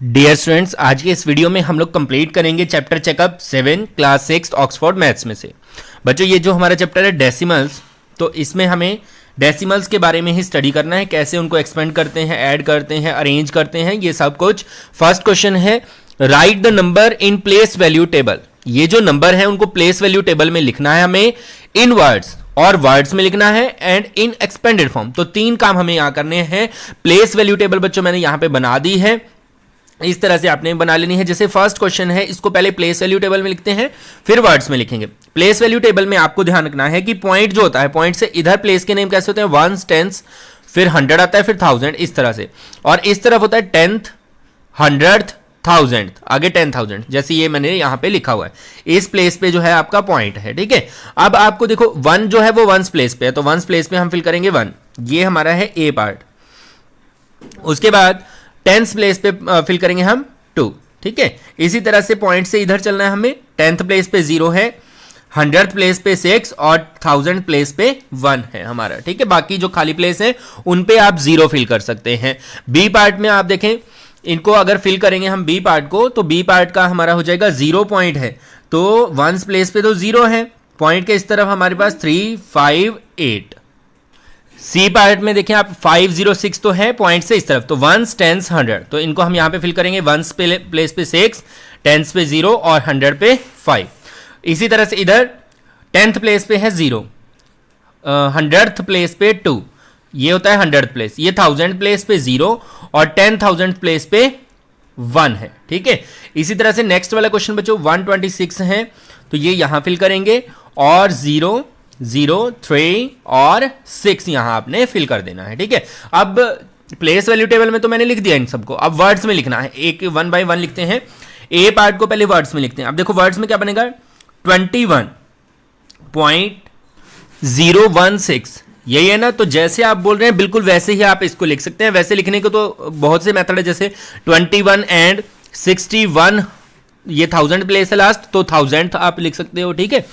Dear students, आज के इस वीडियो में हम लोग कंप्लीट करेंगे chapter checkup 7 class 6 Oxford maths में से। बच्चों, ये जो हमारा चैप्टर है डेसिमल्स, तो इसमें हमें डेसिमल्स के बारे में ही स्टडी करना है, कैसे उनको एक्सपेंड करते हैं, ऐड करते हैं, अरेंज करते हैं, ये सब कुछ। फर्स्ट क्वेश्चन है, right the number in place value table. ये जो नंबर है उनको प्लेस वैल्यू टेबल में लिखना है हमें, इन वर्ड्स और वर्ड्स में लिखना है एंड इन एक्सपेंडेड फॉर्म। तो तीन काम हमें यहां करने हैं। प्लेस वैल्यू टेबल बच्चों मैंने यहां पे बना दी है, इस तरह से आपने बना लेनी है। जैसे फर्स्ट क्वेश्चन है, इसको पहले प्लेस वैल्यू टेबल में लिखते हैं, फिर वर्ड्स में लिखेंगे। प्लेस वैल्यू टेबल में आपको ध्यान रखना है कि पॉइंट जो होता है, पॉइंट से इधर प्लेस के नेम कैसे होते हैं, वंस, टेंस, फिर 100 आता है, फिर 1000, इस तरह से। और इस तरफ होता है 10th, 100th, 1000th, आगे 10,000, जैसे ये मैंने यहां पे लिखा हुआ है। इस प्लेस पे जो है आपका पॉइंट है, ठीक है। अब आपको देखो 1 जो है वो वंस प्लेस पे है, तो वंस प्लेस पे हम फिल करेंगे 1, ये हमारा है ए पार्ट। उसके बाद 10th प्लेस पे फिल करेंगे हम 2, ठीक है। इसी तरह से पॉइंट से इधर चलना है हमें। 10th प्लेस पे 0 है, 100th प्लेस पे 6 और 1000th प्लेस पे 1 है हमारा, ठीक है। बाकी जो खाली प्लेस है उन पे आप 0 फिल कर सकते हैं। बी पार्ट में आप देखें, इनको अगर फिल करेंगे हम बी पार्ट को, तो बी पार्ट का हमारा हो जाएगा 0 पॉइंट है, तो वंस प्लेस पे तो 0 है, पॉइंट के इस तरफ हमारे पास 3, 5, 8। सी पार्ट में देखें आप 5, 0, 6 तो है, पॉइंट से इस तरफ, तो वंस, टेंस, 100, तो इनको हम यहां पे फिल करेंगे। वंस प्लेस पे 6, टेंस पे 0 और 100 पे 5। इसी तरह से इधर 10th प्लेस पे है 0, 100th प्लेस पे 2, ये होता है 100th प्लेस, ये 1000 प्लेस पे 0 और 10,000 प्लेस पे 1 है, ठीक है। इसी तरह से नेक्स्ट वाला क्वेश्चन बच्चों 126 है, तो ये यहां फिल करेंगे और 0, 0, 3 और 6 यहां आपने फिल कर देना है, ठीक है। अब प्लेस वैल्यू टेबल में तो मैंने लिख दिया इन सबको, अब वर्ड्स में लिखना है। एक 1 बाय 1 लिखते हैं। ए पार्ट को पहले वर्ड्स में लिखते हैं। अब देखो वर्ड्स में क्या बनेगा, 21.016, यही है ना। तो जैसे आप बोल रहे हैं बिल्कुल वैसे ही आप इसको लिख सकते हैं। वैसे लिखने को तो बहुत से मेथड है, जैसे 21 एंड 61, ये 1000 प्लेस है लास्ट, तो 1000th आप लिख सकते हो, ठीक है।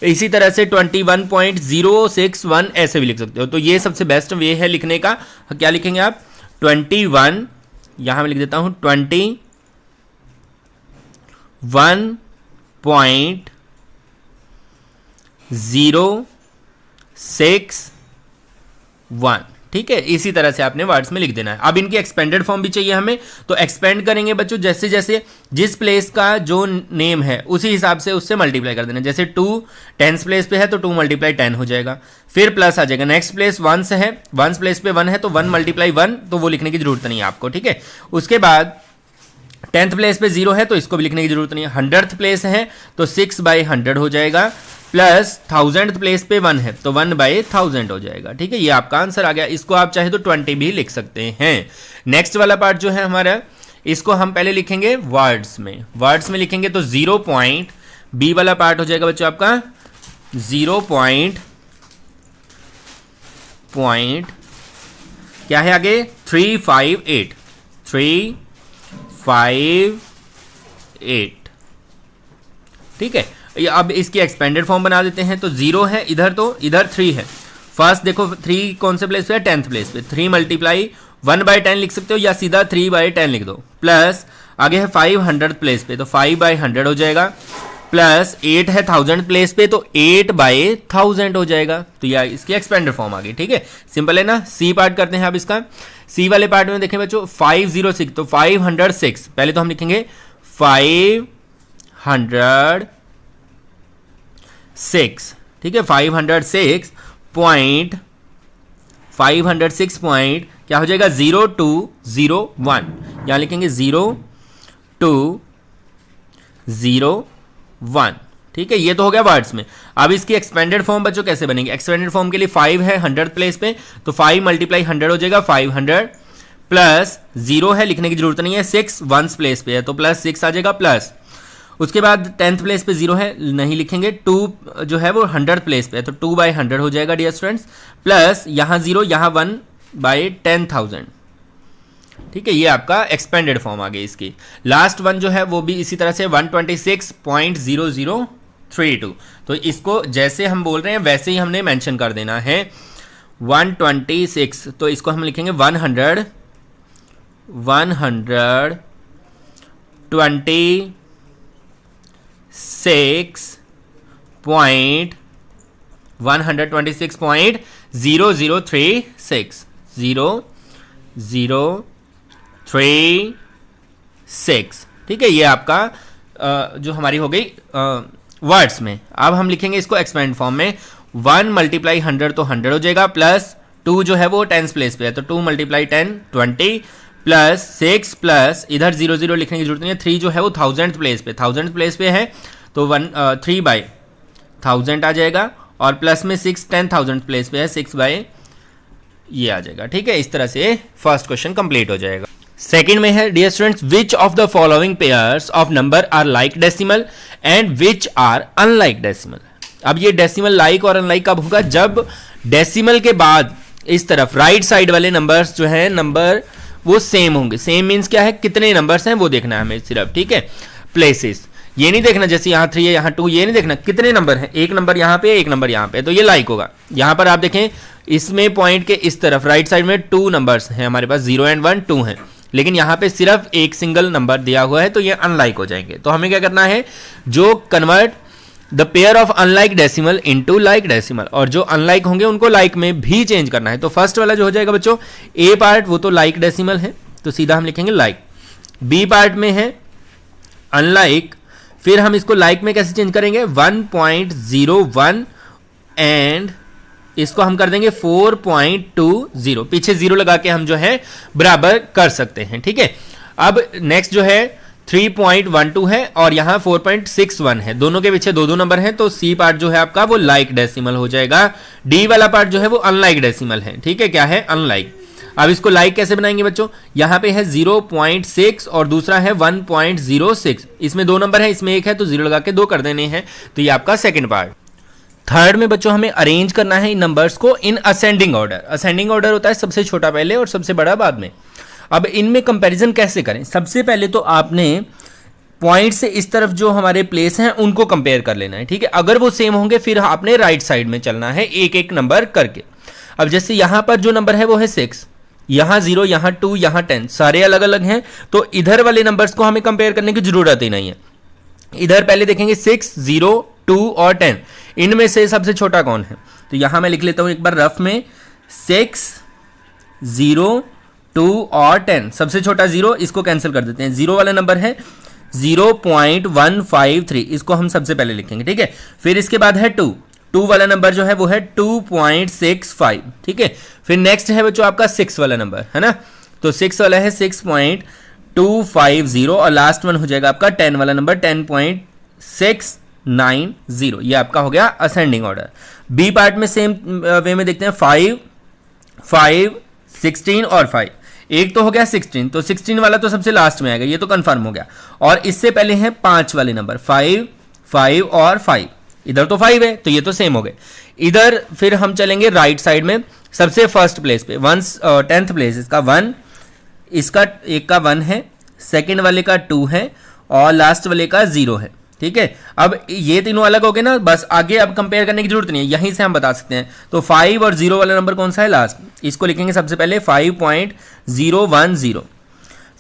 इसी तरह से 21.061 ऐसे भी लिख सकते हो। तो ये सबसे बेस्ट वे है लिखने का। क्या लिखेंगे आप, 21, यहां मैं लिख देता हूं 21.061, ठीक है। इसी तरह से आपने वर्ड्स में लिख देना है। अब इनकी एक्सपेंडेड फॉर्म भी चाहिए हमें, तो एक्सपेंड करेंगे बच्चों, जैसे जैसे जिस प्लेस का जो नेम है उसी हिसाब से उससे मल्टीप्लाई कर देना। जैसे 2 10th प्लेस पे है तो 2 × 10 हो जाएगा, फिर प्लस आ जाएगा। नेक्स्ट प्लेस 1 है, 1 प्लेस पे 1 है तो 1 × 1, तो वो लिखने की जरूरत नहीं है आपको, ठीक है। उसके बाद 10th प्लेस पे 0 है तो इसको भी लिखने की जरूरत नहीं है। 100th प्लेस है तो 6/100 हो जाएगा, प्लस 1000th प्लेस पे 1 है तो 1/1000 हो जाएगा, ठीक है। ये आपका आंसर आ गया। इसको आप चाहे तो 20 भी लिख सकते हैं। नेक्स्ट वाला पार्ट जो है हमारा, इसको हम पहले लिखेंगे वर्ड्स में। वर्ड्स में लिखेंगे तो 0 पॉइंट, बी वाला पार्ट हो जाएगा बच्चों आपका 0 पॉइंट क्या है आगे, 358, 358, ठीक है। अब इसकी एक्सपेंडेड फॉर्म बना देते हैं। तो 0 है इधर, तो इधर 3 है। फर्स्ट देखो 3 कौन से प्लेस पे है, 10th प्लेस पे, 3 × 1/10 लिख सकते हो या सीधा 3/10 लिख दो। प्लस आगे है 500 प्लेस पे, तो 5/100 हो जाएगा, प्लस 8 है 1000 प्लेस पे, तो 8/1000 हो जाएगा। तो यह इसकी एक्सपेंडेड फॉर्म आ गई, ठीक है। सिंपल है ना। सी पार्ट करते हैं अब इसका। सी वाले पार्ट में देखें बच्चों 506, तो 506 पहले तो हम लिखेंगे 506, ठीक है। 506 पॉइंट क्या हो जाएगा, 0201, यहां लिखेंगे 0201, ठीक है। ये तो हो गया वर्ड्स में। अब इसकी एक्सपेंडेड फॉर्म बच्चों कैसे बनेगी। एक्सपेंडेड फॉर्म के लिए 5 है 100th प्लेस पे, तो 5 × 100 हो जाएगा 500, प्लस 0 है लिखने की जरूरत नहीं है, 6 1 प्लेस पे है तो प्लस 6 आ जाएगा, प्लस उसके बाद 10th प्लेस पे 0 है, नहीं लिखेंगे। 2 जो है वो 100th प्लेस पे है तो 2/100 हो जाएगा डियर स्टूडेंट्स, प्लस यहाँ 0, यहाँ 1/10,000, ठीक है। ये आपका एक्सपेंडेड फॉर्म आ गई इसकी। लास्ट वन जो है वो भी इसी तरह से 126.0032, तो इसको जैसे हम बोल रहे हैं वैसे ही हमने मेंशन कर देना है। 126, तो इसको हम लिखेंगे 100 126.136 ठीक है, ये आपका जो हमारी हो गई वर्ड्स में। अब हम लिखेंगे इसको एक्सपेंड फॉर्म में। 1 मल्टीप्लाई 100 तो 100 हो जाएगा, प्लस 2 जो है वो टेंस प्लेस पे है तो 2 मल्टीप्लाई 10 20, प्लस 6 प्लस इधर 0 0 लिखने की जरूरत नहीं है, 3 जो है वो 1000 प्लेस पे है तो 3 बाई 1000 आ जाएगा, और प्लस में 6 10,000 प्लेस पे है 6 बाई ये आ जाएगा। ठीक है, इस तरह से फर्स्ट क्वेश्चन कंप्लीट हो जाएगा। सेकंड में है, dear students, which of the following pairs of number are like decimal and which are unlike decimal. अब ये डेसिमल लाइक और अनलाइक कब होगा, जब डेसिमल के बाद इस तरफ राइट साइड वाले नंबर्स जो है नंबर वो सेम होंगे। सेम मीन्स क्या है, कितने नंबर्स हैं वो देखना है हमें सिर्फ। ठीक है, प्लेसेस ये नहीं देखना, जैसे यहाँ 3 है यहाँ 2, ये नहीं देखना कितने नंबर हैं, एक नंबर यहाँ पे एक नंबर यहाँ पे, तो ये लाइक होगा। यहाँ पर आप देखें इसमें पॉइंट के इस तरफ राइट साइड में 2 नंबर्स हैं हमारे पास, 0 and 1 2 हैं, लेकिन यहाँ पे सिर्फ एक सिंगल नंबर दिया हुआ है तो ये अनलाइक हो जाएंगे। तो हमें क्या करना है, जो convert the pair of unlike decimal into like decimal, और जो अनलाइक होंगे उनको लाइक में भी चेंज करना है। तो फर्स्ट वाला जो हो जाएगा बच्चों ए पार्ट वो तो लाइक डेसिमल है तो सीधा हम लिखेंगे लाइक, बी पार्ट में है अनलाइक, फिर हम इसको लाइक में कैसे चेंज करेंगे 1.01 एंड इसको हम कर देंगे 4.20, पीछे 0 लगा के हम जो है बराबर कर सकते हैं। ठीक है, अब नेक्स्ट जो है 3.12 है और यहाँ 4.61 है, दोनों के पीछे 2 नंबर हैं तो सी पार्ट जो है आपका वो लाइक डेसिमल हो जाएगा, डी वाला पार्ट जो है वो अनलाइक डेसिमल है। ठीक है, क्या है अनलाइक। अब इसको लाइक कैसे बनाएंगे बच्चों, यहाँ पे है 0.6 और दूसरा है 1.06, इसमें 2 नंबर है इसमें 1 है तो 0 लगा के 2 कर देने हैं, तो ये आपका सेकंड पार्ट। थर्ड में बच्चों हमें अरेंज करना है इन नंबर्स को in ascending order. Ascending order होता है सबसे छोटा पहले और सबसे बड़ा बाद में। अब इनमें कंपैरिजन कैसे करें, सबसे पहले तो आपने पॉइंट से इस तरफ जो हमारे प्लेस हैं उनको कंपेयर कर लेना है। ठीक है, अगर वो सेम होंगे फिर आपने राइट साइड में चलना है एक एक नंबर करके। अब जैसे यहाँ पर जो नंबर है वो है 6, यहाँ 0, यहाँ 2, यहाँ 10, सारे अलग अलग हैं तो इधर वाले नंबर्स को हमें कंपेयर करने की जरूरत ही नहीं है। इधर पहले देखेंगे 6, 0, 2 और 10, इनमें से सबसे छोटा कौन है, तो यहां मैं लिख लेता हूं एक बार रफ में 6, 0, 2 और 10, सबसे छोटा 0, इसको कैंसिल कर देते हैं। 0 वाला नंबर है 0.153, इसको हम सबसे पहले लिखेंगे। ठीक है, फिर इसके बाद है 2 वाला नंबर जो है वो है 2.65। ठीक है, फिर नेक्स्ट है बच्चों आपका 6 वाला नंबर है ना, तो 6 वाला है 6.250 और लास्ट वन हो जाएगा आपका 10 वाला नंबर 10.690, ये आपका हो गया असेंडिंग ऑर्डर। बी पार्ट में सेम वे में देखते हैं 5, 5, 16 और 5, एक तो हो गया 16, तो 16 वाला तो सबसे लास्ट में आएगा, ये तो कंफर्म हो गया। और इससे पहले हैं 5 वाले नंबर 5, 5 और 5, इधर तो 5 है तो ये तो सेम हो गए। इधर फिर हम चलेंगे राइट साइड में सबसे फर्स्ट प्लेस पे 10th प्लेस, इसका 1, इसका एक का 1 है, सेकंड वाले का 2 है और लास्ट वाले का 0 है। ठीक है, अब ये तीनों अलग हो गए ना, बस आगे अब कंपेयर करने की जरूरत नहीं है, यहीं से हम बता सकते हैं। तो 5 और 0 वाला नंबर कौन सा है लास्ट, इसको लिखेंगे सबसे पहले 5.010,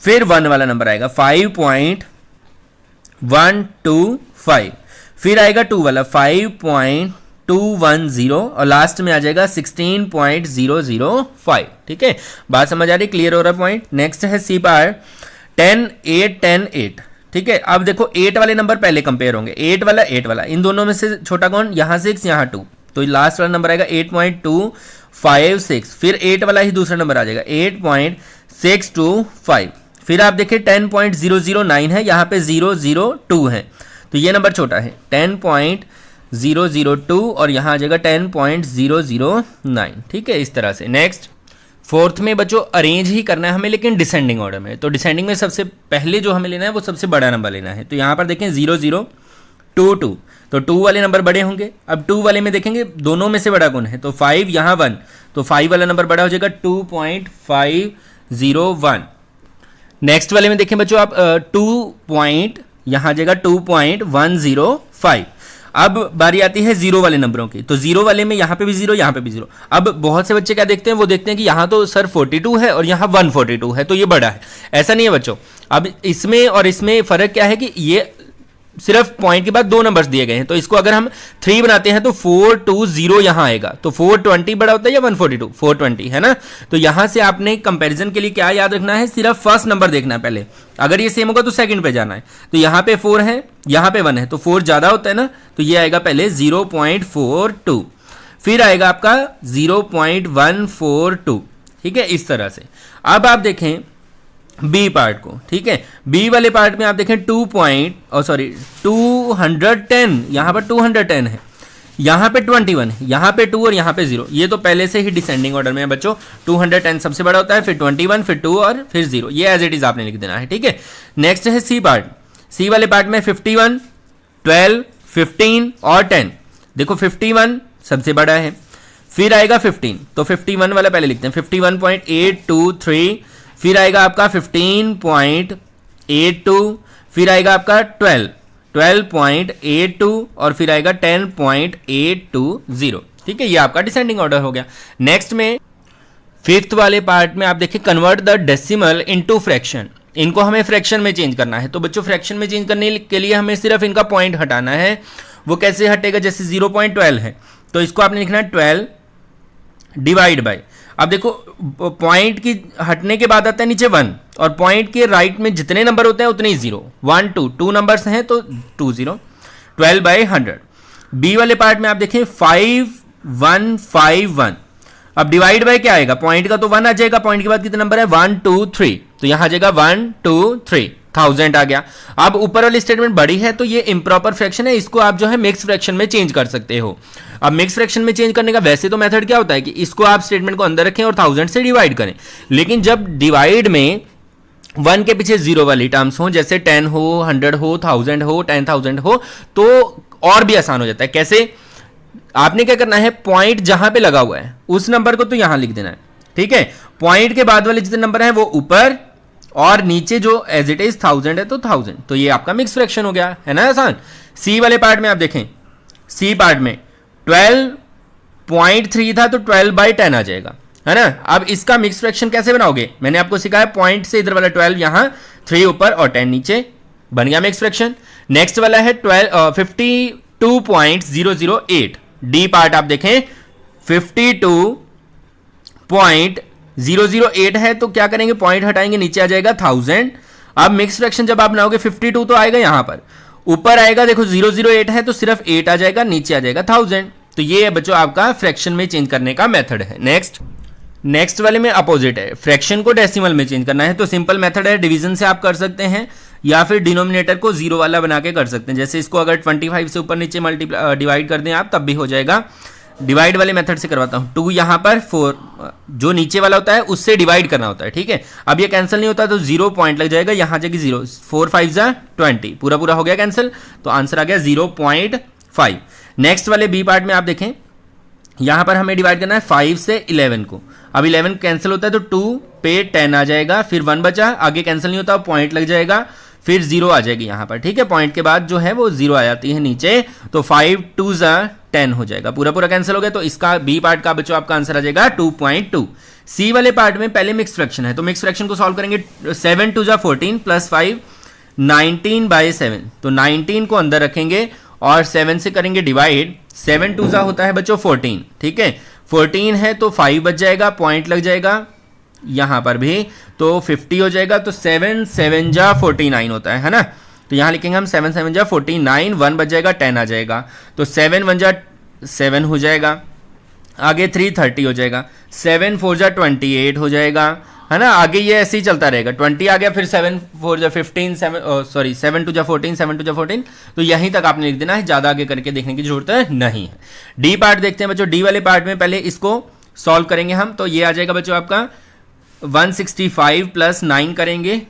फिर 1 वाला नंबर आएगा 5.125, फिर आएगा 2 वाला 5.210 और लास्ट में आ जाएगा 16.005। ठीक है, बात समझ आ रही, क्लियर हो रहा पॉइंट। नेक्स्ट है सी पार्ट 10, 8, 10, 8। ठीक है, अब देखो 8 वाले नंबर पहले कंपेयर होंगे, 8 वाला, इन दोनों में से छोटा कौन, यहाँ 6 यहाँ 2, तो लास्ट वाला नंबर आएगा 8.256, फिर 8 वाला ही दूसरा नंबर आ जाएगा 8.625, फिर आप देखिए 10.009 है, यहाँ पे 002 है तो ये नंबर छोटा है 10.002 और यहाँ आ जाएगा 10.009। ठीक है, इस तरह से। नेक्स्ट फोर्थ में बच्चों अरेंज ही करना है हमें लेकिन डिसेंडिंग ऑर्डर में, तो डिसेंडिंग में सबसे पहले जो हमें लेना है वो सबसे बड़ा नंबर लेना है। तो यहाँ पर देखें 0022, तो 2 वाले नंबर बड़े होंगे। अब 2 वाले में देखेंगे दोनों में से बड़ा कौन है, तो 5 यहाँ 1, तो 5 वाला नंबर बड़ा हो जाएगा 2.501। नेक्स्ट वाले में देखें बच्चों आप 2 पॉइंट यहाँ आ जाएगा 2.105। अब बारी आती है जीरो वाले नंबरों की, तो जीरो वाले में यहाँ पे भी जीरो, यहाँ पे भी जीरो। अब बहुत से बच्चे क्या देखते हैं, वो देखते हैं कि यहाँ तो सर 42 है और यहाँ 142 है, तो ये बड़ा है। ऐसा नहीं है बच्चों। अब इसमें और इसमें फर्क क्या है कि ये सिर्फ पॉइंट के बाद दो नंबर्स दिए गए हैं, तो इसको अगर हम 3 बनाते हैं तो 420 यहां आएगा, तो 420 बड़ा होता है या 142? 420 है ना। तो यहां से आपने कंपैरिजन के लिए क्या याद रखना है, सिर्फ फर्स्ट नंबर देखना है पहले। अगर ये सेम होगा तो सेकंड पे जाना है। तो यहां पे 4 है, यहां पे 1 है, तो 4 ज्यादा होता है ना, तो ये आएगा पहले 0.42, फिर आएगा आपका 0.142। ठीक है, इस तरह से। अब आप देखें बी पार्ट को, ठीक है। बी वाले पार्ट में आप देखें 210, यहां पर 210 है, यहां पे 21 है, यहां पे 2 और यहां पे 0। ये तो पहले से ही डिसेंडिंग ऑर्डर में है बच्चों। 210 सबसे बड़ा होता है, फिर 21, फिर 2 और फिर 0। ये एज इट इज आपने लिख देना है, ठीक है। नेक्स्ट है सी पार्ट। सी वाले पार्ट में 51, 12, 15 और 10। देखो 51 सबसे बड़ा है, फिर आएगा 15, तो 51 वाला पहले लिखते हैं, 51.823, फिर आएगा आपका 15.82, फिर आएगा आपका 12.82 और फिर आएगा 10.820। ठीक है, ये आपका डिसेंडिंग ऑर्डर हो गया। नेक्स्ट में फिफ्थ वाले पार्ट में आप देखिए convert the decimal into fraction. इनको हमें फ्रैक्शन में चेंज करना है। तो बच्चों फ्रैक्शन में चेंज करने के लिए हमें सिर्फ इनका पॉइंट हटाना है। वो कैसे हटेगा, जैसे 0.12 है तो इसको आपने लिखना है 12 डिवाइड बाय। अब देखो पॉइंट की हटने के बाद आता है नीचे 1 और पॉइंट के राइट में जितने नंबर होते हैं उतने ही 0, 1 2 2 नंबर्स हैं तो 2 0, 12/100। बी वाले पार्ट में आप देखें 5151। अब डिवाइड बाय क्या आएगा, पॉइंट का तो 1 आ जाएगा, पॉइंट के बाद कितने नंबर है 1 2 3, तो यहां आ जाएगा 1 2 3, 1000 आ गया। अब ऊपर वाली स्टेटमेंट बड़ी है तो ये इम्प्रॉपर फ्रैक्शन है, इसको आप जो है मिक्स फ्रैक्शन में चेंज कर सकते हो। अब मिक्स फ्रैक्शन में चेंज करने का वैसे तो मेथड क्या होता है कि इसको आप स्टेटमेंट को अंदर रखें और 1000 से डिवाइड करें, लेकिन जब डिवाइड में 1 के पीछे 0 वाली टर्म्स हो, जैसे 10 हो, 100 हो, 1000 हो, 10,000 हो, तो और भी आसान हो जाता है। कैसे, आपने क्या करना है, पॉइंट जहां पे लगा हुआ है उस नंबर को तो यहां लिख देना है, ठीक है। पॉइंट के बाद वाले जितने नंबर हैं वो ऊपर और नीचे जो एज इट इज 1000 है तो 1000, तो ये आपका मिक्स फ्रैक्शन हो गया, है ना आसान। सी वाले पार्ट में आप देखें, सी पार्ट में 12.3 था तो 12/10 आ जाएगा, है ना। अब इसका मिक्स फ्रैक्शन कैसे बनाओगे, मैंने आपको सिखाया, पॉइंट से इधर वाला 12 यहां, 3 ऊपर और 10 नीचे, बन गया मिक्स फ्रैक्शन। नेक्स्ट वाला है 52.008। डी पार्ट आप देखें 52.008 है तो क्या करेंगे, पॉइंट हटाएंगे, नीचे आ जाएगा 1000। अब मिक्स फ्रैक्शन जब आप बनाओगे 52 तो आएगा यहां पर, ऊपर आएगा देखो 008 है तो सिर्फ 8 आ जाएगा, नीचे आ जाएगा 1000। तो ये बच्चों आपका फ्रैक्शन में चेंज करने का मेथड है। नेक्स्ट वाले में अपोजिट है, फ्रैक्शन को डेसिमल में चेंज करना है तो सिंपल मेथड है, डिवीजन से आप कर सकते हैं या फिर डिनोमिनेटर को 0 वाला बना के कर सकते हैं। जैसे इसको अगर 25 से ऊपर नीचे डिवाइड कर दें आप तब भी हो जाएगा। डिवाइड वाले मेथड से करवाता हूं, 2 यहां पर 4 जो नीचे वाला होता है उससे डिवाइड करना होता है, ठीक है। अब ये कैंसिल नहीं होता तो 0 पॉइंट लग जाएगा, यहां जाएगी 0, 4 5 20, पूरा हो गया कैंसिल, तो आंसर आ गया 0.5। नेक्स्ट वाले बी पार्ट में आप देखें, यहां पर हमें डिवाइड करना है 5 से 11 को। अब 11 कैंसिल होता है तो 2 पे 10 आ जाएगा, फिर 1 बचा, आगे कैंसिल नहीं होता, पॉइंट लग जाएगा, फिर 0 आ जाएगी यहां पर, ठीक है। पॉइंट के बाद जो है वो 0 आ जाती है नीचे, तो 5 2 10 हो जाएगा, पूरा कैंसिल हो गया। तो इसका बी पार्ट का बच्चों आपका आंसर आ जाएगा 2.2। सी वाले पार्ट में पहले मिक्स फ्रैक्शन है तो मिक्स फ्रैक्शन को सॉल्व करेंगे, 7 2 14 प्लस 5 19/7, तो 19 को अंदर रखेंगे और 7 से करेंगे डिवाइड। 7 2 होता है बच्चों 14, ठीक है। 14 है तो 5 बच जाएगा, पॉइंट लग जाएगा यहां पर भी, तो 50 हो जाएगा। तो 7 7 49 होता है ना। तो यहां लिखेंगे हम 7 7 49, 1 बच जाएगा, 10 आ जाएगा, तो 7 1 7 हो जाएगा, आगे 3 30 हो जाएगा, 7 4 28 हो जाएगा, है ना। आगे ये ऐसे ही चलता रहेगा, 20 आ गया, फिर 7 4 15 7 7 2 14 7 2 14, तो यहीं तक आपने लिख देना है, ज्यादा आगे करके देखने की जरूरत नहीं है। डी पार्ट देखते हैं बच्चों। डी वाले पार्ट में पहले इसको सॉल्व करेंगे हम, तो ये आ जाएगा बच्चों आपका 165 प्लस 9 करेंगे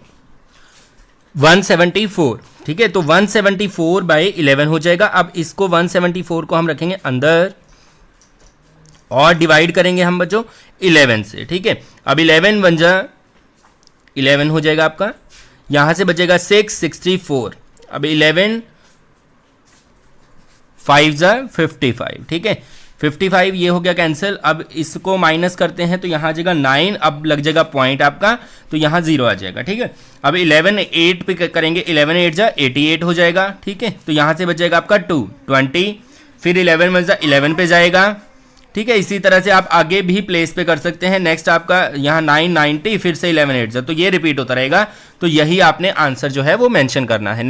174, ठीक है। तो 174/11 हो जाएगा। अब इसको 174 को हम रखेंगे अंदर और डिवाइड करेंगे हम बच्चों 11 से, ठीक है। अब 11 1 11 हो जाएगा आपका, यहां से बचेगा 6 64। अब 11 5 जा 55, ठीक है 55 ये हो गया कैंसिल। अब इसको माइनस करते हैं तो यहाँ आ जाएगा 9, अब लग जाएगा पॉइंट आपका, तो यहाँ 0 आ जाएगा, ठीक है। अब 11 8 पे करेंगे, 11 8 जा 88 हो जाएगा, ठीक है। तो यहाँ से बच जाएगा आपका 2 20, फिर 11 में जा 11 पे जाएगा, ठीक है। इसी तरह से आप आगे भी प्लेस पे कर सकते हैं। नेक्स्ट आपका यहाँ 9 90, फिर से 11 8 जा, तो ये रिपीट होता रहेगा। तो यही आपने आंसर जो है वो मेंशन करना है।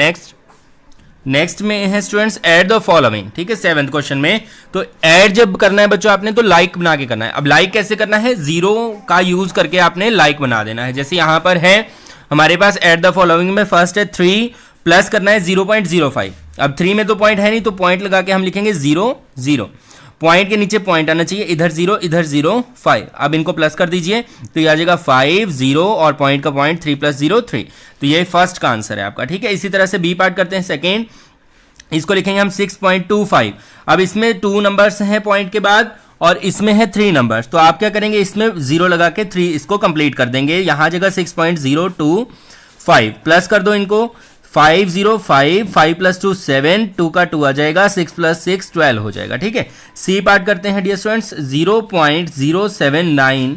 नेक्स्ट में है स्टूडेंट्स ऐड द फॉलोइंग, ठीक है 7th क्वेश्चन में। तो ऐड जब करना है बच्चों आपने तो लाइक बना के करना है। अब लाइक कैसे करना है, 0 का यूज करके आपने लाइक बना देना है। जैसे यहां पर है हमारे पास ऐड द फॉलोइंग में फर्स्ट है 3 प्लस करना है 0.05। अब 3 में तो पॉइंट है नहीं, तो पॉइंट लगा के हम लिखेंगे 0 0, पॉइंट के नीचे पॉइंट आना चाहिए, इधर 0 इधर 0 5। अब इनको प्लस कर दीजिए तो ये आ जाएगा 5 0 और पॉइंट का पॉइंट 3 + 0 3। तो ये फर्स्ट का आंसर है आपका, ठीक है। इसी तरह से बी पार्ट करते हैं सेकेंड, इसको लिखेंगे हम 6.25। अब इसमें 2 नंबर्स हैं पॉइंट के बाद और इसमें है 3 नंबर्स, तो आप क्या करेंगे इसमें 0 लगा के 3 इसको कंप्लीट कर देंगे। यहां जगह 6.025 प्लस कर दो इनको, 5 0 5 5 + 2 7, 2 का 2 आ जाएगा, 6 + 6 12 हो जाएगा, ठीक है। सी पार्ट करते हैं डियर स्टूडेंट्स, 0.079,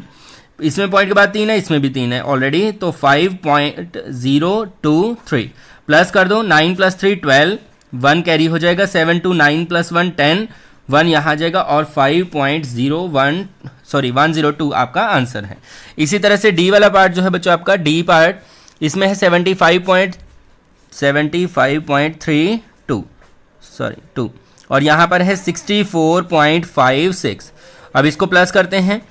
इसमें पॉइंट के बाद 3 है, इसमें भी 3 है ऑलरेडी, तो 5.023 प्लस कर दो, 9 + 3 12, 1 कैरी हो जाएगा, 7 2 9 + 1 10, 1 यहाँ आ जाएगा और 102 आपका आंसर है। इसी तरह से डी वाला पार्ट जो है बच्चों आपका, डी पार्ट इसमें है 75.32 और यहाँ पर है 64.56। अब इसको प्लस करते हैं,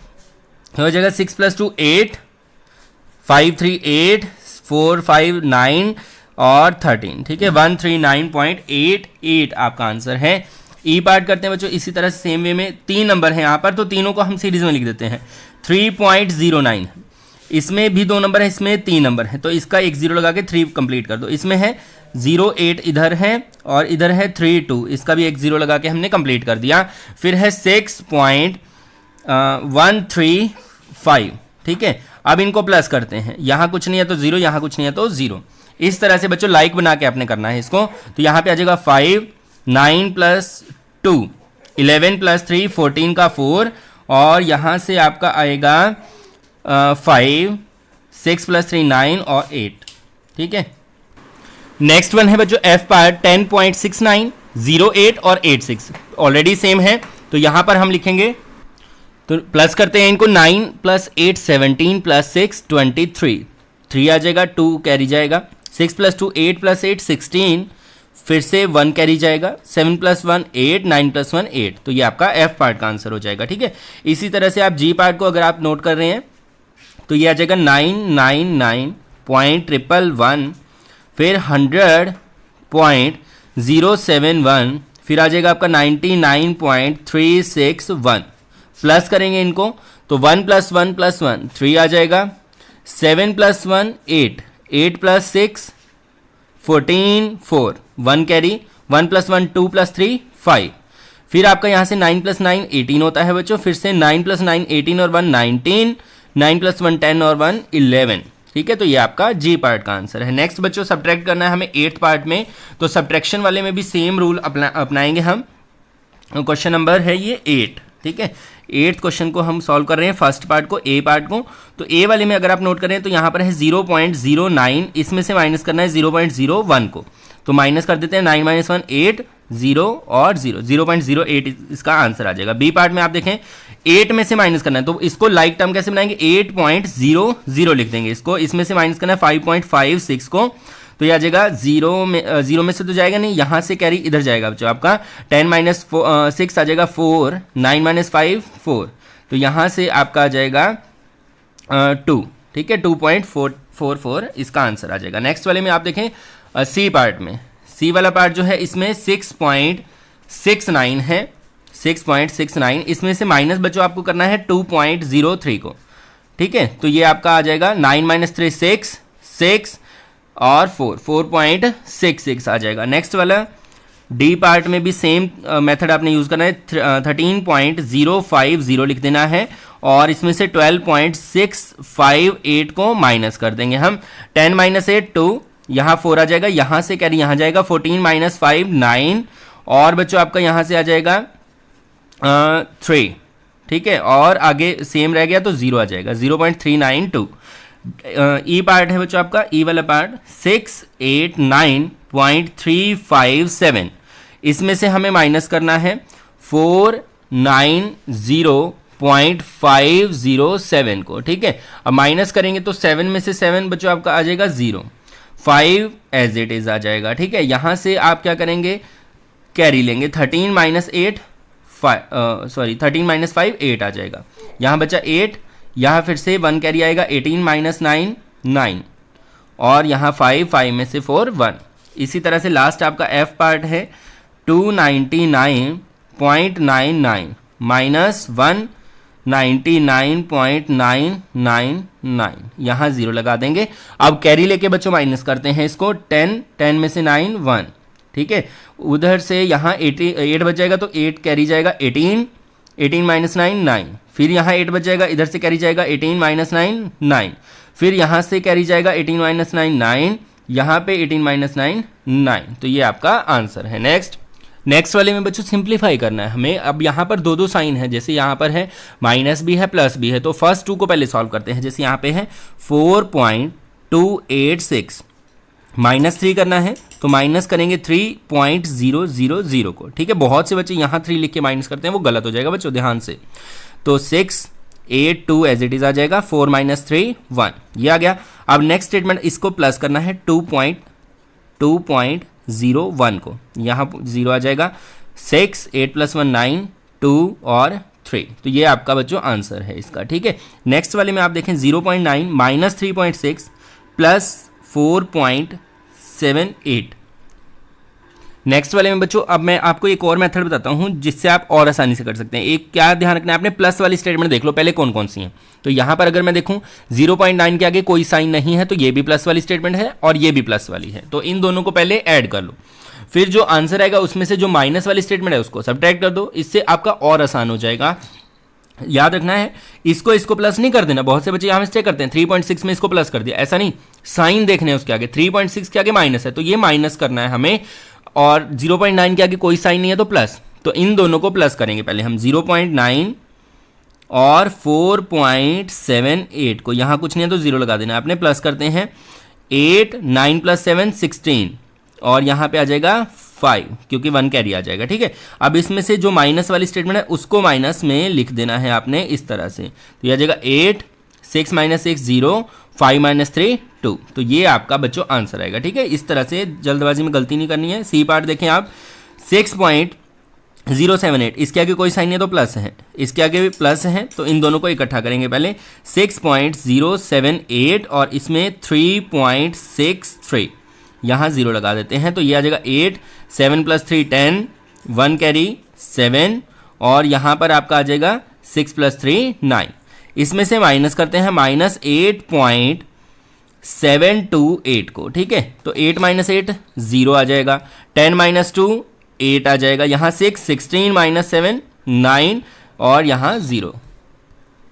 हो जाएगा 6 + 2 8, 5 3 8, 4 5 9 और 13, ठीक है 139.88 आपका आंसर है। ई पार्ट करते हैं बच्चों इसी तरह सेम वे में, 3 नंबर है यहाँ पर, तो तीनों को हम सीरीज में लिख देते हैं। 3.09, इसमें भी 2 नंबर है, इसमें 3 नंबर है, तो इसका एक 0 लगा के 3 कंप्लीट कर दो। इसमें है 08 इधर है और इधर है 32, इसका भी एक 0 लगा के हमने कंप्लीट कर दिया। फिर है 6.135, ठीक है। अब इनको प्लस करते हैं, यहाँ कुछ नहीं है तो 0, यहाँ कुछ नहीं है तो 0। इस तरह से बच्चों लाइक बना के आपने करना है इसको। तो यहाँ पे आ जाएगा 5 9 + 2 11 + 3 14 का 4 और यहाँ से आपका आएगा 5 6 + 3 9 और 8, ठीक है। नेक्स्ट वन है बच्चों एफ पार्ट, 10.69 08 और 86 ऑलरेडी सेम है, तो यहाँ पर हम लिखेंगे, तो प्लस करते हैं इनको, 9 + 8 17 + 6 23, 3 आ जाएगा, 2 कैरी जाएगा, 6 + 2 8 + 8 16, फिर से 1 कैरी जाएगा, 7 + 1 8 9 + 1 8। तो ये आपका एफ पार्ट का आंसर हो जाएगा, ठीक है। इसी तरह से आप जी पार्ट को अगर आप नोट कर रहे हैं तो ये आ जाएगा 999.111, फिर 100.071, फिर आ जाएगा आपका 99.361। प्लस करेंगे इनको तो 1 + 1 + 1 3 आ जाएगा, 7 + 1 8 8 + 6 14 4 1 कैरी, 1 + 1 2 + 3 5। फिर आपका यहाँ से 9 + 9 18 होता है बच्चों, फिर से 9 + 9 18 और 1 19, 9 + 1 10 और 1 11, ठीक है। तो ये आपका जी पार्ट का आंसर है। नेक्स्ट बच्चों सब्ट्रैक्ट करना है हमें 8th पार्ट में, तो सब्ट्रैक्शन वाले में भी सेम रूल अपनाएंगे हम। क्वेश्चन नंबर है ये 8, ठीक है। 8th क्वेश्चन को हम सॉल्व कर रहे हैं, फर्स्ट पार्ट को, ए पार्ट को। तो ए वाले में अगर आप नोट करें तो यहाँ पर है 0.09, इसमें से माइनस करना है 0.01 को, तो माइनस कर देते हैं, 9 - 1 8 0 और 0 0.08 इसका आंसर आ जाएगा। बी पार्ट में आप देखें 8 में से माइनस करना है, तो इसको लाइक टर्म कैसे बनाएंगे, 8.00 लिख देंगे इसको, इसमें से माइनस करना है 5.56 को, तो ये आ जाएगा 0 में से तो जाएगा नहीं, यहाँ से कैरी इधर जाएगा बच्चों आपका, 10 - 6 आ जाएगा 4, 9 - 5 4, तो यहाँ से आपका आ जाएगा 2, ठीक है 2.44 इसका आंसर आ जाएगा। नेक्स्ट वाले में आप देखें सी पार्ट में, सी वाला पार्ट जो है इसमें 6.69 है, 6.69, इसमें से माइनस बच्चों आपको करना है 2.03 को, ठीक है। तो ये आपका आ जाएगा 9 - 3 6 और 4.66 आ जाएगा। नेक्स्ट वाला डी पार्ट में भी सेम मेथड आपने यूज़ करना है, 13.050 लिख देना है और इसमें से 12.658 को माइनस कर देंगे हम, 10 - 8 2, यहाँ 4 आ जाएगा, यहाँ से कैरी यहाँ जाएगा, 14 - 5 9 और बच्चों आपका यहाँ से आ जाएगा 3, ठीक है, और आगे सेम रह गया तो 0 आ जाएगा, 0.392। ई पार्ट है बच्चों आपका, ई वाला पार्ट 689.357, इसमें से हमें माइनस करना है 490.507 को, ठीक है। अब माइनस करेंगे तो 7 में से 7 बच्चों आपका आ जाएगा 0, 5 एज इट इज आ जाएगा, ठीक है। यहाँ से आप क्या करेंगे, कैरी लेंगे, 13 माइनस 5 8 आ जाएगा, यहाँ बचा 8, यहाँ फिर से 1 कैरी आएगा, 18 माइनस 9 9, और यहाँ 5 में से 4 1। इसी तरह से लास्ट आपका एफ पार्ट है 299.99 माइनस 199.999, यहाँ 0 लगा देंगे। अब कैरी लेके बच्चों माइनस करते हैं इसको, 10 में से 9 1, ठीक है। उधर से यहाँ 8 बच जाएगा तो 8 कैरी जाएगा, 18 माइनस 9 9, फिर यहाँ 8 बच जाएगा, इधर से कैरी जाएगा 18 माइनस 9 9, फिर यहाँ से कैरी जाएगा 18 माइनस 9 9, यहाँ पे 18 माइनस 9 9। तो ये आपका आंसर है। नेक्स्ट वाले में बच्चों सिंप्लीफाई करना है हमें। अब यहाँ पर दो साइन है, जैसे यहाँ पर है माइनस भी है प्लस भी है, तो फर्स्ट 2 को पहले सॉल्व करते हैं। जैसे यहाँ पे है 4.286 माइनस 3 करना है, तो माइनस करेंगे 3.000 को, ठीक है। बहुत से बच्चे यहाँ 3 लिख के माइनस करते हैं, वो गलत हो जाएगा बच्चों, ध्यान से। तो 682 एज इट इज आ जाएगा, 4 माइनस 3 1, ये आ गया। अब नेक्स्ट स्टेटमेंट इसको प्लस करना है 2.01 को, यहाँ 0 आ जाएगा, 6 8 प्लस 1 9 2 और 3, तो ये आपका बच्चों आंसर है इसका, ठीक है। नेक्स्ट वाले में आप देखें 0.9 माइनस 3.6 प्लस 4.78। नेक्स्ट वाले में बच्चों अब मैं आपको एक और मेथड बताता हूं जिससे आप और आसानी से कर सकते हैं। एक क्या ध्यान रखना है आपने, प्लस वाली स्टेटमेंट देख लो पहले कौन कौन सी हैं। तो यहां पर अगर मैं देखूं 0.9 के आगे कोई साइन नहीं है, तो ये भी प्लस वाली स्टेटमेंट है और ये भी प्लस वाली है, तो इन दोनों को पहले ऐड कर लो। फिर जो आंसर आएगा उसमें से जो माइनस वाली स्टेटमेंट है उसको सब्ट्रैक्ट कर दो, इससे आपका और आसान हो जाएगा। याद रखना है इसको प्लस नहीं कर देना, बहुत से बच्चे यहाँ मिस्टेक करते हैं, 3.6 में इसको प्लस कर दिया, ऐसा नहीं, साइन देखने हैं उसके आगे, 3.6 के आगे माइनस है तो ये माइनस करना है हमें, और 0.9 के आगे कोई साइन नहीं है तो प्लस, तो इन दोनों को प्लस करेंगे पहले हम। 0.9 और 4.78 को, यहाँ कुछ नहीं है तो 0 लगा देना आपने, प्लस करते हैं 8 9 प्लस 7 16, और यहाँ पे आ जाएगा 5 क्योंकि 1 कैरी आ जाएगा, ठीक है। अब इसमें से जो माइनस वाली स्टेटमेंट है उसको माइनस में लिख देना है आपने इस तरह से, तो ये आ जाएगा 8 6 माइनस 6 0 5 माइनस 3 2, तो ये आपका बच्चों आंसर आएगा, ठीक है। इस तरह से जल्दबाजी में गलती नहीं करनी है। सी पार्ट देखें आप 6.078, इसके आगे कोई साइन नहीं तो प्लस है, इसके आगे भी प्लस है, तो इन दोनों को इकट्ठा करेंगे पहले 6.078 और इसमें 3.63, यहाँ 0 लगा देते हैं, तो ये आ जाएगा 8 7 प्लस 3 10 1 कैरी 7, और यहाँ पर आपका आ जाएगा 6 प्लस 3 9। इसमें से माइनस करते हैं माइनस 8.728 को, ठीक है। तो 8 माइनस 8 0 आ जाएगा, 10 माइनस 2 8 आ जाएगा, यहाँ 6 16 माइनस 7 9, और यहाँ 0।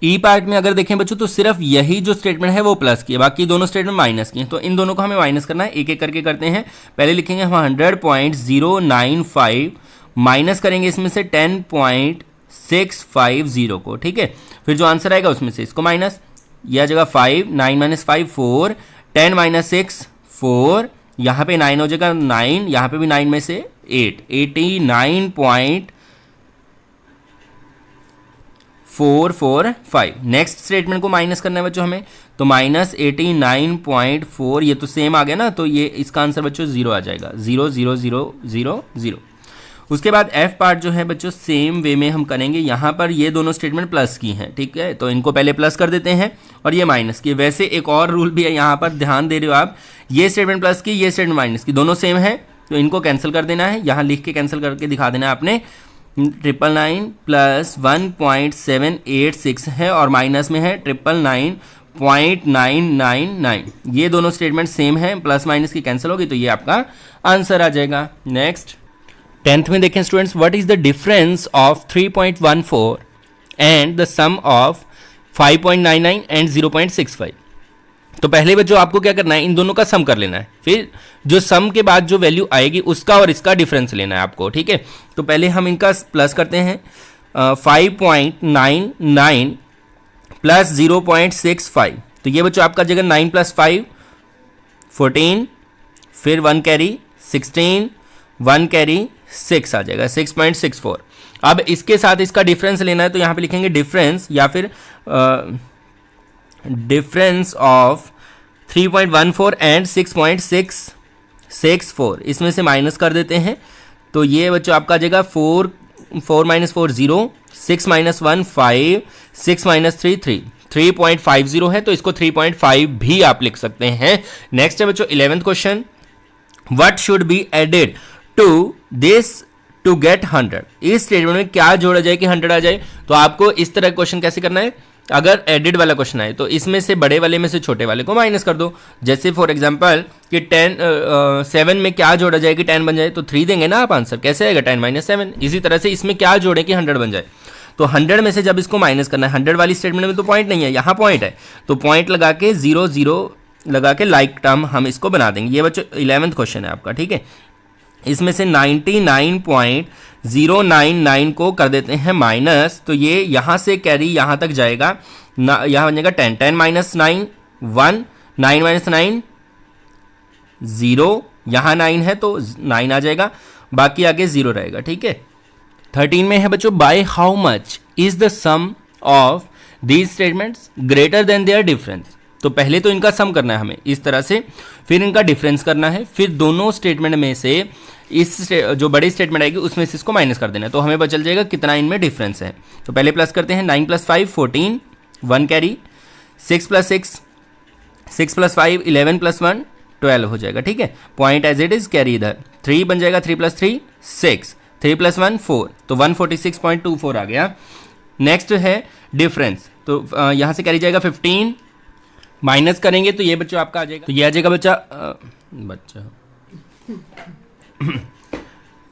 ई पार्ट में अगर देखें बच्चों तो सिर्फ यही जो स्टेटमेंट है वो प्लस की है, बाकी दोनों स्टेटमेंट माइनस की हैं, तो इन दोनों को हमें माइनस करना है, एक एक करके करते हैं। पहले लिखेंगे हम 100.095 माइनस करेंगे इसमें से 10.650 को, ठीक है। फिर जो आंसर आएगा उसमें से इसको माइनस, यह आ जाएगा 5 9 माइनस 5 4 10 माइनस 6 4, यहाँ पे 9 हो जाएगा 9, यहाँ पे भी 9 में से 8 89.445। नेक्स्ट स्टेटमेंट को माइनस करना है बच्चों हमें, तो माइनस 89.4, ये तो सेम आ गया ना, तो ये इसका आंसर बच्चों 0 आ जाएगा, 0 0 0 0 0। उसके बाद एफ पार्ट जो है बच्चों सेम वे में हम करेंगे। यहाँ पर ये दोनों स्टेटमेंट प्लस की हैं, ठीक है, तो इनको पहले प्लस कर देते हैं और ये माइनस की। वैसे एक और रूल भी है यहाँ पर, ध्यान दे रहे हो आप, ये स्टेटमेंट प्लस की ये स्टेटमेंट माइनस की, दोनों सेम है, तो इनको कैंसिल कर देना है, यहाँ लिख के कैंसिल करके दिखा देना है आपने। 999 प्लस 1.786 है और माइनस में है 999.999, ये दोनों स्टेटमेंट सेम है, प्लस माइनस की कैंसिल होगी, तो ये आपका आंसर आ जाएगा। नेक्स्ट 10th में देखें students, what is the difference of 3.14 and the sum of 5.99 and 0.65। तो पहले बच्चों आपको क्या करना है, इन दोनों का सम कर लेना है, फिर जो सम के बाद जो वैल्यू आएगी उसका और इसका डिफरेंस लेना है आपको, ठीक है। तो पहले हम इनका प्लस करते हैं, 5.99 प्लस 0.65, तो ये बच्चों आपका जगह 9 + 5 14, फिर 1 कैरी 16, 1 कैरी 6 आ जाएगा, 6.64। अब इसके साथ इसका डिफरेंस लेना है, तो यहाँ पे लिखेंगे डिफरेंस या फिर डिफरेंस ऑफ 3.14 एंड 6.664, इसमें से माइनस कर देते हैं। तो ये बच्चों आपका आ जाएगा 4 - 4 0, 6 - 1 5, 6 - 3 3, 3.50 है, तो इसको 3.5 भी आप लिख सकते हैं। नेक्स्ट है बच्चों 11th question, what should be added to this to get 100। इस स्टेटमेंट में क्या जोड़ा जाए कि 100 आ जाए। तो आपको इस तरह क्वेश्चन कैसे करना है, अगर एडेड वाला क्वेश्चन आए तो इसमें से बड़े वाले में से छोटे वाले को माइनस कर दो। जैसे फॉर एग्जांपल कि 7 में क्या जोड़ा जाए कि 10 बन जाए, तो 3 देंगे ना आप आंसर, कैसे आएगा 10 - 7। इसी तरह से इसमें क्या जोड़े कि 100 बन जाए, तो 100 में से जब इसको माइनस करना है, 100 वाली स्टेटमेंट में तो पॉइंट नहीं है, यहाँ पॉइंट है, तो पॉइंट लगा के 0 0 लगा के लाइक टर्म हम इसको बना देंगे। ये बच्चों 11th क्वेश्चन है आपका, ठीक है। इसमें से 99.099 को कर देते हैं माइनस, तो ये यहाँ से कैरी यहाँ तक जाएगा, यहाँ बन जाएगा 10, 10 - 9 1, 9 - 9 0, यहाँ 9 है तो 9 आ जाएगा, बाकी आगे 0 रहेगा, ठीक है। 13 में है बच्चों, by how much is the sum of these statements greater than their difference. तो पहले तो इनका सम करना है हमें इस तरह से, फिर इनका डिफरेंस करना है, फिर दोनों स्टेटमेंट में से इस जो बड़ी स्टेटमेंट आएगी उसमें से इसको माइनस कर देना है, तो हमें पता चल जाएगा कितना इनमें डिफरेंस है। तो पहले प्लस करते हैं, 9 + 5 14, 1 कैरी, 6 + 6 6 + 5 11 + 1 12 हो जाएगा, ठीक है। Point as it is, carry इधर 3 बन जाएगा, 3 + 3 6, 3 + 1 4, तो 146.24 आ गया। नेक्स्ट है डिफरेंस, तो यहाँ से कैरी जाएगा 15, माइनस करेंगे तो ये बच्चों आपका आ जाएगा, तो ये आ जाएगा बच्चा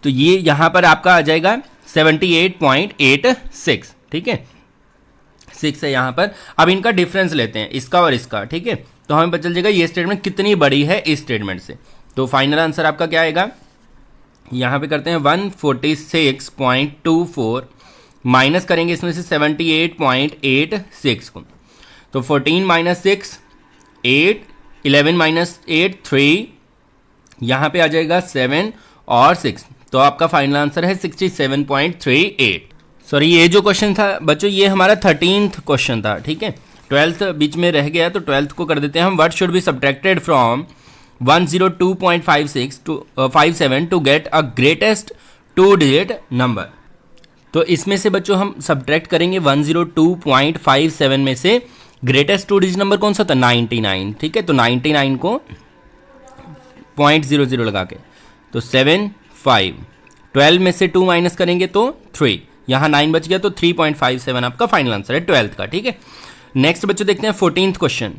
तो ये यहाँ पर आपका आ जाएगा 78.86, ठीक है, 6 है यहाँ पर। अब इनका डिफरेंस लेते हैं, इसका और इसका, ठीक है। तो हमें पता चल जाएगा ये स्टेटमेंट कितनी बड़ी है इस स्टेटमेंट से। तो फाइनल आंसर आपका क्या आएगा, यहाँ पे करते हैं 146.24, माइनस करेंगे इसमें से 78.86 को, तो 14 - 6 8, 11 - 8 3, यहाँ पे आ जाएगा 7 और 6, तो आपका फाइनल आंसर है 67.38। सॉरी, ये जो क्वेश्चन था बच्चों ये हमारा 13th क्वेश्चन था, ठीक है। 12th बीच में रह गया, तो 12th को कर देते हैं हम, what should be subtracted from 102.56 to 57 to get a greatest 2 digit number. तो इसमें से बच्चों हम सब्ट्रैक्ट करेंगे 102.57 में से ग्रेटेस्ट 2 डिजिट नंबर कौन सा था, 99, ठीक है। तो 99 को 0.00 लगा के, तो 7 5, 12 में से 2 माइनस करेंगे तो 3, यहाँ 9 बच गया, तो 3.57 आपका फाइनल आंसर है 12th का, ठीक है। नेक्स्ट बच्चों देखते हैं 14th क्वेश्चन।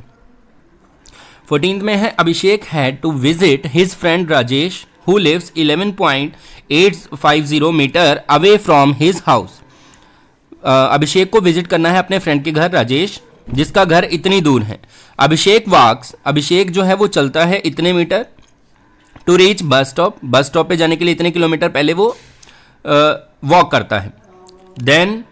14th में है, Abhishek had to visit his friend Rajesh who lives 11.850 metre away from his house. Abhishek को विजिट करना है अपने फ्रेंड के घर राजेश, जिसका घर इतनी दूर है। अभिषेक वॉक्स, अभिषेक जो है वो चलता है इतने metre, to reach bus stop, bus stop पे जाने के लिए इतने किलोमीटर पहले वो वॉक करता है। Then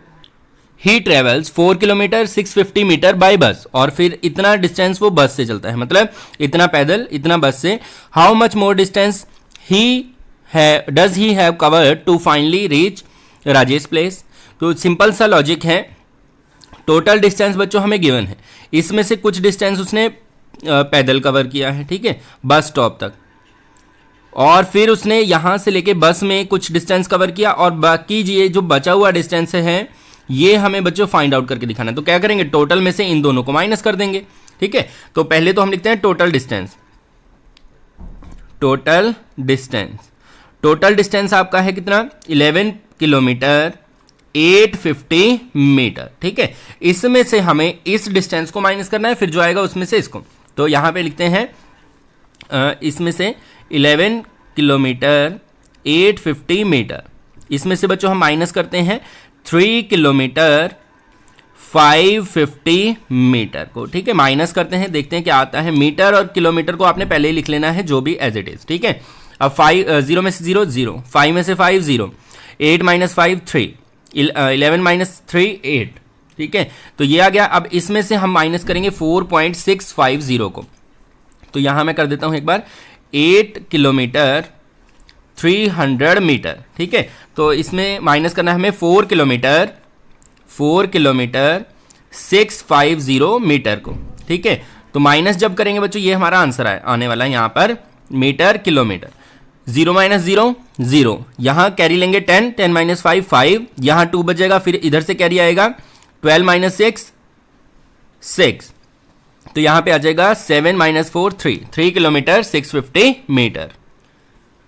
he travels 4 kilometre 650 metre by bus, और फिर इतना डिस्टेंस वो बस से चलता है, मतलब इतना पैदल इतना बस से। How much more distance does he have covered to finally reach Rajesh place. तो सिंपल सा लॉजिक है, टोटल डिस्टेंस बच्चों हमें गिवन है, इसमें से कुछ डिस्टेंस उसने पैदल कवर किया है, ठीक है, बस स्टॉप तक, और फिर उसने यहाँ से लेके बस में कुछ डिस्टेंस कवर किया, और बाकी ये जो बचा हुआ डिस्टेंस है ये हमें बच्चों फाइंड आउट करके दिखाना है। तो क्या करेंगे, टोटल में से इन दोनों को माइनस कर देंगे, ठीक है। तो पहले तो हम लिखते हैं टोटल डिस्टेंस, टोटल डिस्टेंस आपका है कितना, 11 किलोमीटर 850 मीटर, ठीक है। इसमें से हमें इस डिस्टेंस को माइनस करना है, फिर जो आएगा उसमें से इसको, तो यहाँ पे लिखते हैं इसमें से 11 किलोमीटर 850 मीटर, इसमें से बच्चों हम माइनस करते हैं 3 किलोमीटर 550 मीटर को, ठीक है। माइनस करते हैं, देखते हैं क्या आता है। मीटर और किलोमीटर को आपने पहले ही लिख लेना है, जो भी एज इट इज, ठीक है। अब 0 में से 0 0, 5 में से 5 0, 8 माइनस 5 3, 11 माइनस 3 8, ठीक है। तो ये आ गया। अब इसमें से हम माइनस करेंगे 4.650 को, तो यहां मैं कर देता हूं एक बार, 8 किलोमीटर 300 मीटर, ठीक है। तो इसमें माइनस करना है हमें 4 किलोमीटर 650 मीटर को, ठीक है। तो माइनस जब करेंगे बच्चों, ये हमारा आंसर आने वाला है यहाँ पर मीटर किलोमीटर। 0 माइनस 0 0, यहाँ कैरी लेंगे 10, 10 माइनस 5 5, यहाँ 2 बचेगा, फिर इधर से कैरी आएगा 12 माइनस 6 6, तो यहाँ पे आ जाएगा 7 minus 4 3 kilometre 650 metre.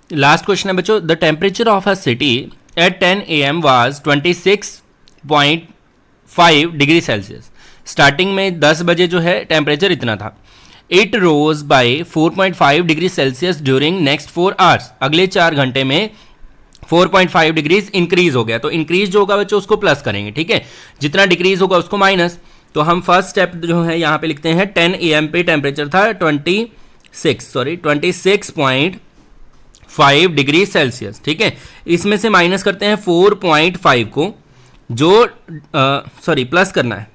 Last question है बच्चों, the temperature of a city at 10 AM was 26.5 degree Celsius. Starting में 10 बजे जो है टेम्परेचर इतना था। It rose by 4.5 degree Celsius during next 4 hours. अगले 4 घंटे में 4.5 डिग्रीज इंक्रीज हो गया। तो इंक्रीज जो होगा बच्चों उसको प्लस करेंगे, ठीक है। जितना डिक्रीज होगा उसको माइनस। तो हम फर्स्ट स्टेप जो है यहाँ पे लिखते हैं, 10 AM पे टेम्परेचर था 26.5 डिग्री सेल्सियस, ठीक है। इसमें से माइनस करते हैं 4.5 को, जो प्लस करना है।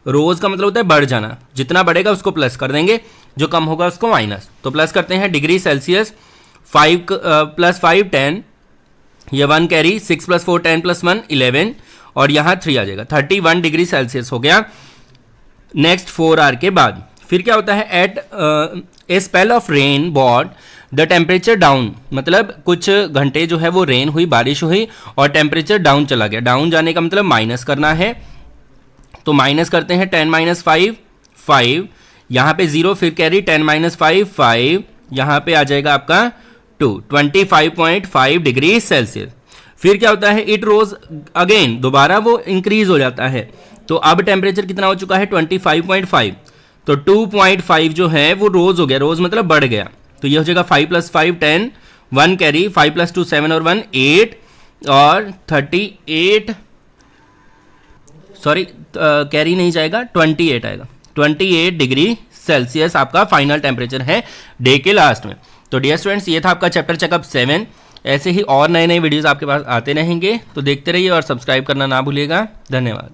रोज का मतलब होता है बढ़ जाना, जितना बढ़ेगा उसको प्लस कर देंगे, जो कम होगा उसको माइनस। तो प्लस करते हैं डिग्री सेल्सियस, 5 + 5 10, ये 1 कैरी, 6 + 4 10 + 1 11, और यहाँ 3 आ जाएगा, 31 डिग्री सेल्सियस हो गया नेक्स्ट 4 आवर के बाद। फिर क्या होता है, at a spell of rain brought the temperature down, मतलब कुछ घंटे जो है वो रेन हुई, बारिश हुई, और टेम्परेचर डाउन चला गया। डाउन जाने का मतलब माइनस करना है, तो माइनस करते हैं 10 माइनस 5 5, यहाँ पे 0, फिर कैरी 10 माइनस 5 5, यहाँ पे आ जाएगा आपका 2, 25.5 डिग्री सेल्सियस। फिर क्या होता है, इट रोज अगेन, दोबारा वो इंक्रीज हो जाता है। तो अब टेम्परेचर कितना हो चुका है 25.5, तो 2.5 जो है वो रोज हो गया, रोज मतलब बढ़ गया। तो ये हो जाएगा 5 + 5 10, 1 कैरी, 5 + 2 7 और 1 8, और 38, सॉरी कैरी नहीं जाएगा, 28 आएगा, 28 डिग्री सेल्सियस आपका फाइनल टेम्परेचर है डे के लास्ट में। तो डियर स्टूडेंट्स, ये था आपका चैप्टर चेकअप 7। ऐसे ही और नए नए वीडियोस आपके पास आते रहेंगे, तो देखते रहिए और सब्सक्राइब करना ना भूलिएगा। धन्यवाद।